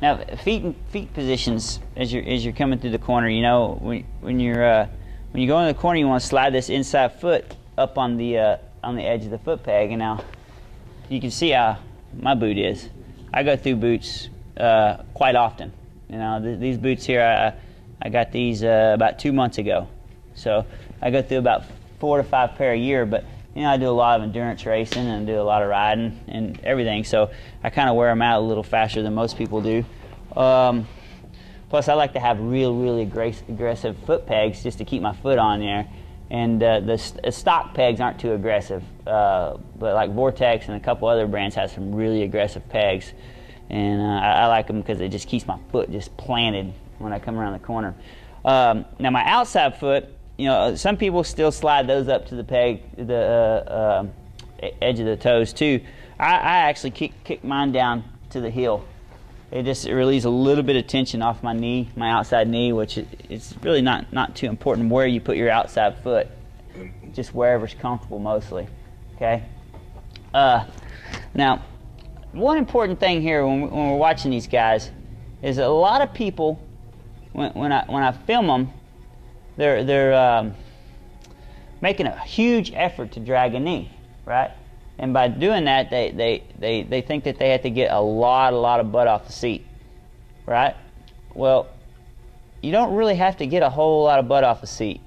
Now, feet positions as you're coming through the corner. You know, when you go in the corner, you want to slide this inside foot up on the edge of the foot peg. And now you can see how my boot is. I go through boots quite often. You know, these boots here, I got these about 2 months ago. So I go through about 4 to 5 pair a year. But you know, I do a lot of endurance racing and do a lot of riding and everything, so I kind of wear them out a little faster than most people do. Plus, I like to have really aggressive foot pegs just to keep my foot on there. And the stock pegs aren't too aggressive, but like Vortex and a couple other brands have some really aggressive pegs, and I like them because it just keeps my foot just planted when I come around the corner. Now, my outside foot, you know, some people still slide those up to the peg, the edge of the toes too. I actually kick mine down to the heel. It relieves a little bit of tension off my knee, my outside knee, which it's really not too important where you put your outside foot, just wherever's comfortable mostly. Okay. Now, one important thing here when we're watching these guys is that a lot of people, when I film them, they're making a huge effort to drag a knee, right? And by doing that, they think that they have to get a lot of butt off the seat, right? Well, you don't really have to get a whole lot of butt off the seat.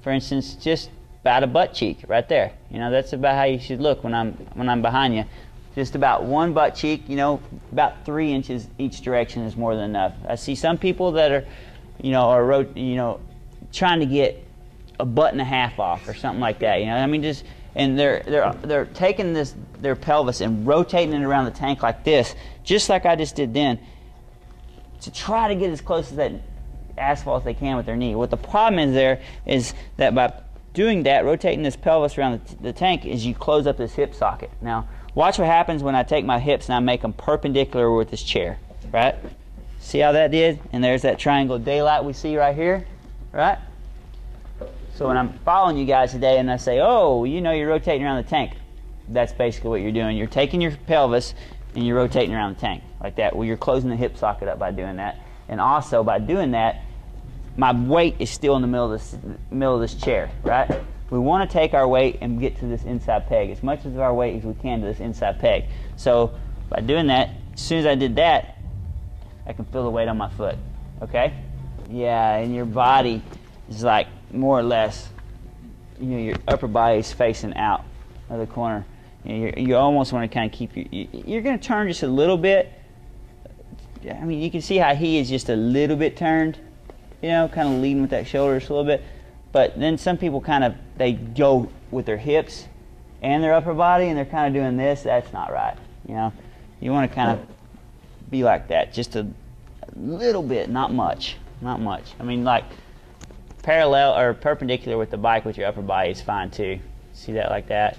For instance, just about a butt cheek right there. You know, that's about how you should look when I'm behind you. Just about one butt cheek. You know, about 3 inches each direction is more than enough. I see some people that are, trying to get a butt and a half off or something like that. You know, I mean, just. And they're taking their pelvis and rotating it around the tank like this, just like I just did then, to try to get as close to that asphalt as they can with their knee. What the problem is there is that by doing that, rotating this pelvis around the tank, is you close up this hip socket. Now, watch what happens when I take my hips and I make them perpendicular with this chair, right? See how that did? And there's that triangle of daylight we see right here, right? So when I'm following you guys today and I say, oh, you know, you're rotating around the tank, that's basically what you're doing. You're taking your pelvis and you're rotating around the tank like that. Well, you're closing the hip socket up by doing that. And also by doing that, my weight is still in the middle of this chair, right? We want to take our weight and get to this inside peg, as much of our weight as we can to this inside peg. So by doing that, as soon as I did that, I can feel the weight on my foot, okay? Yeah, and your body is like more or less, you know, your upper body is facing out of the corner. You know, you almost want to kind of keep you're going to turn just a little bit. I mean, you can see how he is just a little bit turned, you know, kind of leading with that shoulder just a little bit. But then some people they go with their hips and their upper body, and they're kind of doing this. That's not right, you know. You want to kind of be like that, just a little bit, not much. I mean, like, parallel or perpendicular with the bike with your upper body is fine too. See that like that?